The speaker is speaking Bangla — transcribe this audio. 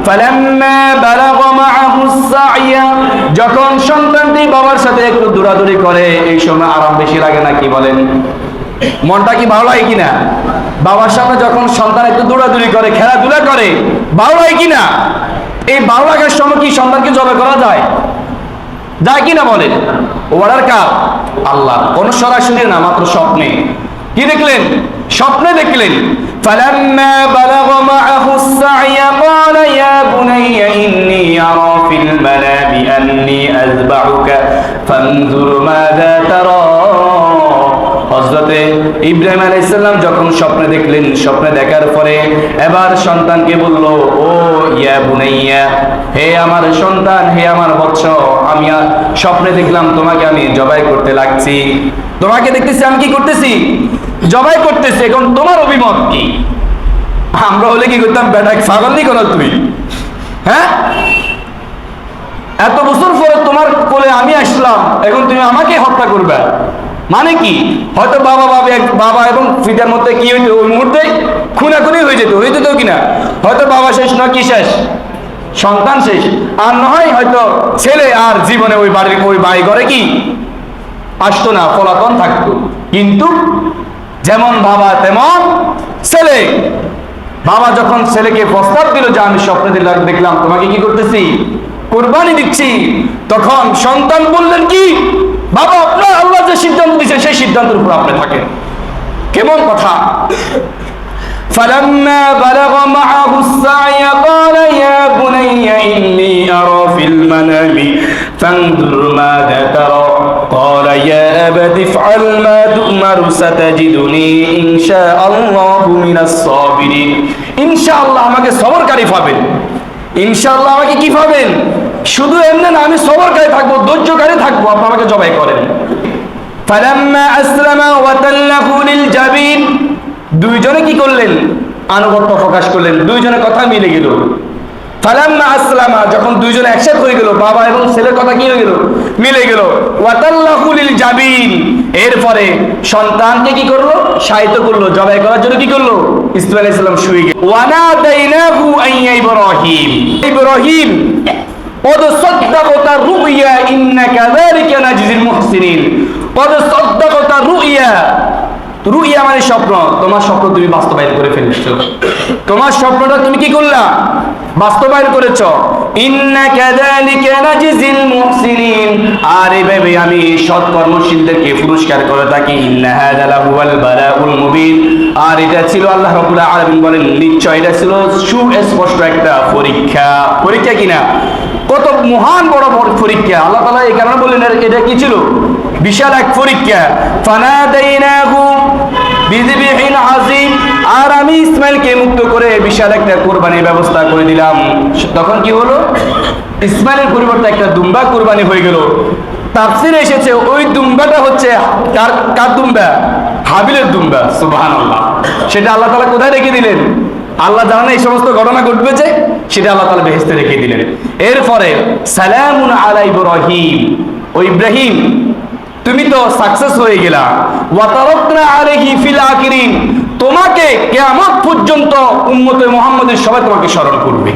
ফালাম্মা বালাগা মাআহুস সা'য়া, যখন সন্তানটি বাবার সাথে একটু দৌড়াদৌড়ি করে এই সময় আরাম বেশি লাগে না? কি বলেন? মনটা কি ভালো লাগে কিনা? বাবার সামনে যখন সন্তান একটু দৌড়াদৌড়ি করে, খেলাধুলা করে, ভালো লাগে কিনা? এই ভালো লাগার সময় কি সন্তানকে জবাই করা যায়? যায় কিনা বলেন? ওয়ার্ডার কার? আল্লাহ। কোন সরাসরি না, মাত্র স্বপ্নে। কি দেখলেন? স্বপ্নে দেখলেন। ফালাম্মা বালাগা মাআহুস সা'য়া ক্বালা ইয়া বুনাইয়া ইন্নী আরা ফিল মানামি আন্নী আযবাহুকা ফানজুর মাযা তারা। হযরতে ইব্রাহিম আলাইহিস সালাম যখন স্বপ্নে দেখলেন, স্বপ্নে দেখার পরে এবার সন্তানকে বলল, ও ইয়া বুনাইয়া, হে আমার সন্তান, হে আমার বৎস, আমি স্বপ্নে দেখলাম তোমাকে আমি জবাই করতে লাগছি। তোমাকে দেখতেছি আমি কি করতেছি? জবাই করতেছি। এখন তোমার অভিমত কি? আমরা হলে কি করতাম? বেটা পাগল নি করো তুমি? হ্যাঁ, এত বছর পরে তোমার কোলে আমি আসলাম, এখন তুমি আমাকে হত্যা করবে? মানে কি? হয়তো বাবা এবং পিতার মধ্যে কি হইতো? ওই মুহূর্তে খুনাখুনি হয়ে যেত কিনা? হয়তো বাবা শেষ, নয় কি শেষ? সন্তান শেষ। আর নয় হয়তো ছেলে আর জীবনে ওই বাড়ি ঘরে কি আসতো না, পলাতন থাকতো। কিন্তু যেমন বাবা তেমন ছেলে। বাবা যখন ছেলেকে প্রস্তাব দিল যে আমি স্বপ্নে দেখলাম তোমাকে কি করতেছি? কুরবানি দিচ্ছি, তখন সন্তান বললেন কি, বাবা আপনার আল্লাহ যে সিদ্ধান্ত দিয়েছে সেই সিদ্ধান্তের উপর আপনি থাকেন। কেমন কথা! فلما بلغ معه السعي قال يا بني إني أرى في المنام فانظر ماذا ترى قال يا أبت افعل ما تؤمر ستجدني إن شاء الله من الصابرين। ইনশাআল্লাহ আমাকে সবরকারী পাবেন। ইনশাআল্লাহ আমাকে কি পাবেন? শুধু এমনি না, আমি সবরকারী থাকবো, ধৈর্যকারী থাকবো, আপনি আমাকে জবাই করেন। ফালাম্মা আসলামা ওয়া তাল্লাহু লিল জাবিন, দুইজনে কি করলেন? আনুগত্য প্রকাশ করলেন। দুইজনের কথা মিলে গেল। ফালাম্মা আসলামা, যখন দুইজনে একসাথে হয়ে গেল, বাবা এবং ছেলের কথা কি হয়ে গেল? মিলে গেল। ওয়া তাল্লাহু লিল জাবিন, এরপরে সন্তানকে কি করলো? শায়িত করলো, জবাই করার জন্য কি করলো? ইসমাঈল আলাইহিস সালাম শুয়ে গেল। ওয়া নাদাইনাহু আইয়া ইব্রাহিম, ইব্রাহিম قد صدقت الرؤيا إنا كذلك نجزي المحسنين। قد صدقت الرؤيا, রুইয়া মানে স্বপ্ন। তোমার স্বপ্ন তুমি বাস্তবায়ন করে ফেলেছো। তোমার স্বপ্নটা তুমি কি করলা? বাস্তবায়ন করেছো। ইন্না কাযালিকা নাজিজিল মুহসিনিন, আর এইভাবে আমি সৎকর্মশীলদেরকে পুরস্কার করে থাকি। ইন্না হাযা লাহুয়াল বালাউল মুবিন, আর এটা ছিল, আল্লাহ রাব্বুল আলামিন বলেন, নিশ্চয় এটা ছিল সুস্পষ্ট একটা পরীক্ষা। পরীক্ষা কিনা? কত মহান বড় পরীক্ষা! আল্লাহ তাআলা এই কারণে বললেন এটা কি ছিল? বিশাল এক পরীক্ষা। ফানাদাইনাহু বিযিবহিন আযীম, আর আমি ইসমাইলকে মুক্ত করে বিশাল একটা কুরবানির ব্যবস্থা করে দিলাম। তখন কি হলো? ইসমাইলের পরিবর্তে একটা দুম্বা কুরবানি হয়ে গেল। তাফসীরে এসেছে ওই দুম্বাটা হচ্ছে কার দুম্বা? হাবিলের দুম্বা। সুবহানাল্লাহ। সেটা আল্লাহ তাআলা কোথায় রেখে দিলেন? আল্লাহ জানেন এই সমস্ত ঘটনা ঘটবে যে, সেটা আল্লাহ তাআলা বেহেশতে রেখে দিলেন। এরপরে সালামুন আলা ইব্রাহিম, ও ইব্রাহিম তুমি তো সাকসেস হয়ে গেলা। ওয়া তারাকনা আলাইহি ফিল আখিরিন, তোমাকে কিয়ামত পর্যন্ত উম্মতে মুহাম্মাদের সবাই তোমাকে স্মরণ করবে।